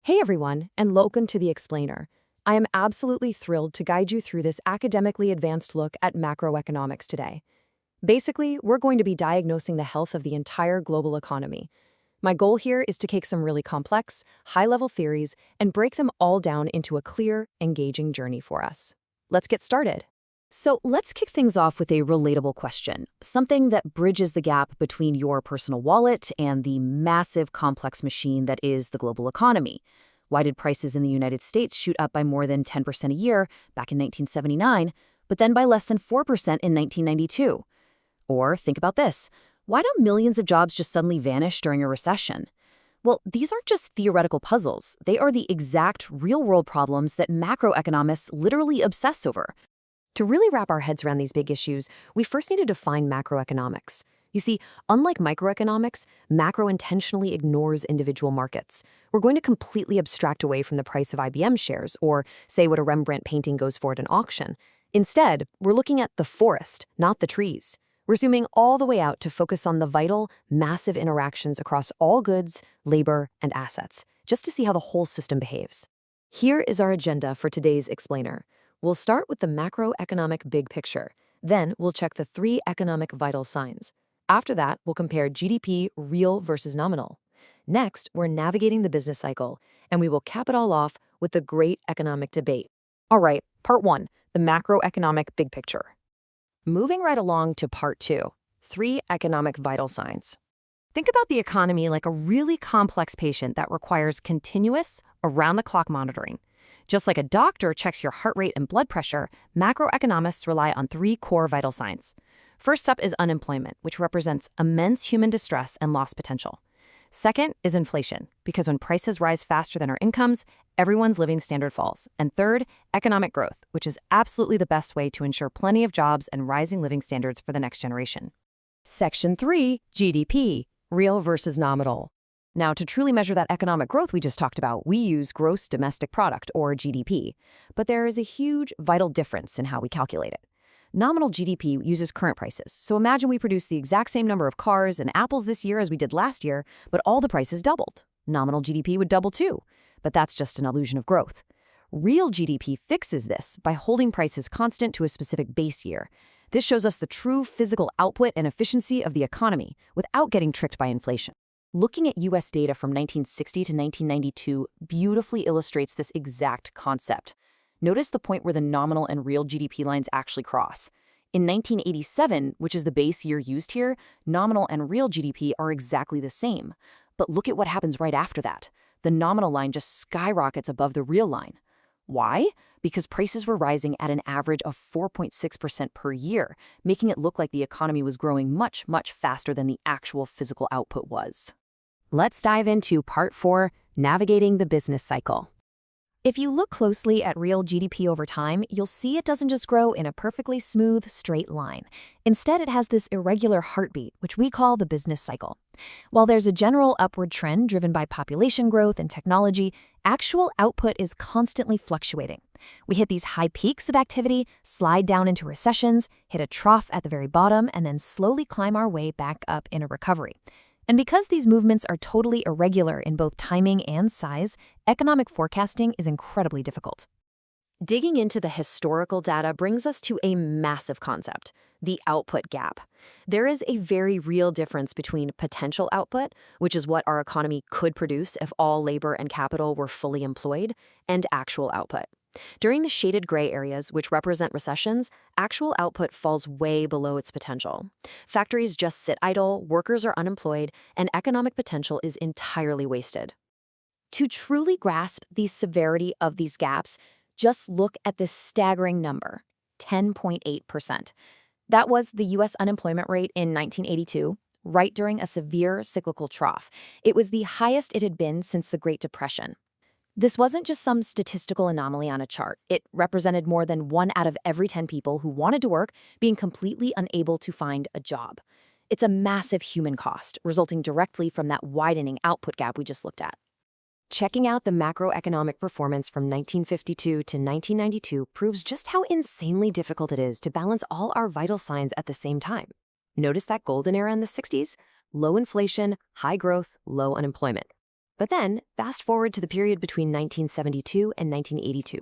Hey everyone, and welcome to The Explainer. I am absolutely thrilled to guide you through this academically advanced look at macroeconomics today. Basically, we're going to be diagnosing the health of the entire global economy. My goal here is to take some really complex, high-level theories and break them all down into a clear, engaging journey for us. Let's get started. So let's kick things off with a relatable question, something that bridges the gap between your personal wallet and the massive complex machine that is the global economy. Why did prices in the United States shoot up by more than 10% a year back in 1979, but then by less than 4% in 1992? Or think about this. Why do millions of jobs just suddenly vanish during a recession? Well, these aren't just theoretical puzzles. They are the exact real-world problems that macroeconomists literally obsess over. To really wrap our heads around these big issues, we first need to define macroeconomics. You see, unlike microeconomics, macro intentionally ignores individual markets. We're going to completely abstract away from the price of IBM shares or say what a Rembrandt painting goes for at an auction. Instead, we're looking at the forest, not the trees. We're zooming all the way out to focus on the vital, massive interactions across all goods, labor, and assets, just to see how the whole system behaves. Here is our agenda for today's explainer. We'll start with the macroeconomic big picture. Then we'll check the 3 economic vital signs. After that, we'll compare GDP real versus nominal. Next, we're navigating the business cycle, and we will cap it all off with the great economic debate. All right, part 1, the macroeconomic big picture. Moving right along to part 2, 3 economic vital signs. Think about the economy like a really complex patient that requires continuous, around-the-clock monitoring. Just like a doctor checks your heart rate and blood pressure, macroeconomists rely on 3 core vital signs. First up is unemployment, which represents immense human distress and lost potential. Second is inflation, because when prices rise faster than our incomes, everyone's living standard falls. And third, economic growth, which is absolutely the best way to ensure plenty of jobs and rising living standards for the next generation. Section 3, GDP, real versus nominal. Now, to truly measure that economic growth we just talked about, we use gross domestic product, or GDP. But there is a huge, vital difference in how we calculate it. Nominal GDP uses current prices, so imagine we produce the exact same number of cars and apples this year as we did last year, but all the prices doubled. Nominal GDP would double too, but that's just an illusion of growth. Real GDP fixes this by holding prices constant to a specific base year. This shows us the true physical output and efficiency of the economy without getting tricked by inflation. Looking at U.S. data from 1960 to 1992 beautifully illustrates this exact concept. Notice the point where the nominal and real GDP lines actually cross. In 1987, which is the base year used here, nominal and real GDP are exactly the same. But look at what happens right after that. The nominal line just skyrockets above the real line. Why? Because prices were rising at an average of 4.6% per year, making it look like the economy was growing much, much faster than the actual physical output was. Let's dive into part 4, navigating the business cycle. If you look closely at real GDP over time, you'll see it doesn't just grow in a perfectly smooth, straight line. Instead, it has this irregular heartbeat, which we call the business cycle. While there's a general upward trend driven by population growth and technology, actual output is constantly fluctuating. We hit these high peaks of activity, slide down into recessions, hit a trough at the very bottom, and then slowly climb our way back up in a recovery. And because these movements are totally irregular in both timing and size, economic forecasting is incredibly difficult. Digging into the historical data brings us to a massive concept, the output gap. There is a very real difference between potential output, which is what our economy could produce if all labor and capital were fully employed, and actual output. During the shaded gray areas, which represent recessions, actual output falls way below its potential. Factories just sit idle, workers are unemployed, and economic potential is entirely wasted. To truly grasp the severity of these gaps, just look at this staggering number, 10.8%. That was the U.S. unemployment rate in 1982, right during a severe cyclical trough. It was the highest it had been since the Great Depression. This wasn't just some statistical anomaly on a chart. It represented more than 1 out of every 10 people who wanted to work being completely unable to find a job. It's a massive human cost, resulting directly from that widening output gap we just looked at. Checking out the macroeconomic performance from 1952 to 1992 proves just how insanely difficult it is to balance all our vital signs at the same time. Notice that golden era in the 60s? Low inflation, high growth, low unemployment. But then, fast forward to the period between 1972 and 1982.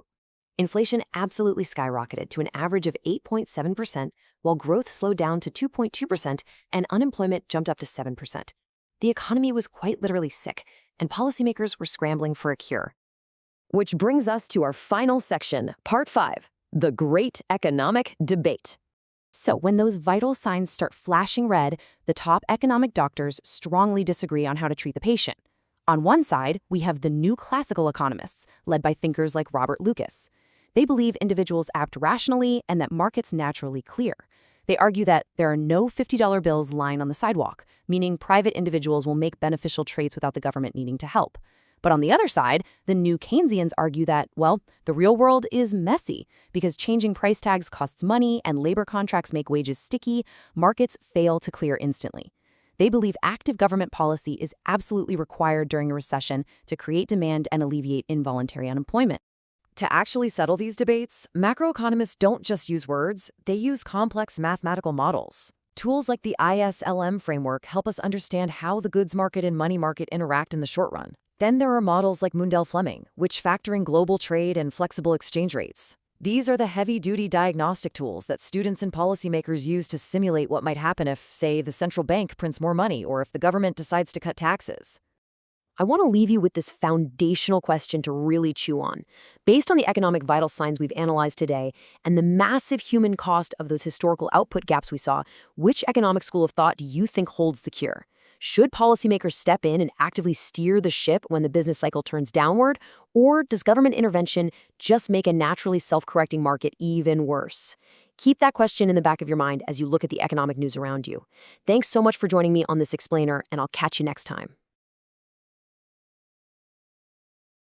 Inflation absolutely skyrocketed to an average of 8.7%, while growth slowed down to 2.2% and unemployment jumped up to 7%. The economy was quite literally sick, and policymakers were scrambling for a cure. Which brings us to our final section, Part 5, the Great Economic Debate. So when those vital signs start flashing red, the top economic doctors strongly disagree on how to treat the patient. On one side, we have the new classical economists, led by thinkers like Robert Lucas. They believe individuals act rationally and that markets naturally clear. They argue that there are no $50 bills lying on the sidewalk, meaning private individuals will make beneficial trades without the government needing to help. But on the other side, the new Keynesians argue that, well, the real world is messy because changing price tags costs money and labor contracts make wages sticky, markets fail to clear instantly. They believe active government policy is absolutely required during a recession to create demand and alleviate involuntary unemployment. To actually settle these debates, macroeconomists don't just use words, they use complex mathematical models. Tools like the ISLM framework help us understand how the goods market and money market interact in the short run. Then there are models like Mundell-Fleming, which factor in global trade and flexible exchange rates. These are the heavy-duty diagnostic tools that students and policymakers use to simulate what might happen if, say, the central bank prints more money or if the government decides to cut taxes. I want to leave you with this foundational question to really chew on. Based on the economic vital signs we've analyzed today and the massive human cost of those historical output gaps we saw, which economic school of thought do you think holds the cure? Should policymakers step in and actively steer the ship when the business cycle turns downward, or does government intervention just make a naturally self-correcting market even worse? Keep that question in the back of your mind as you look at the economic news around you. Thanks so much for joining me on this explainer, and I'll catch you next time.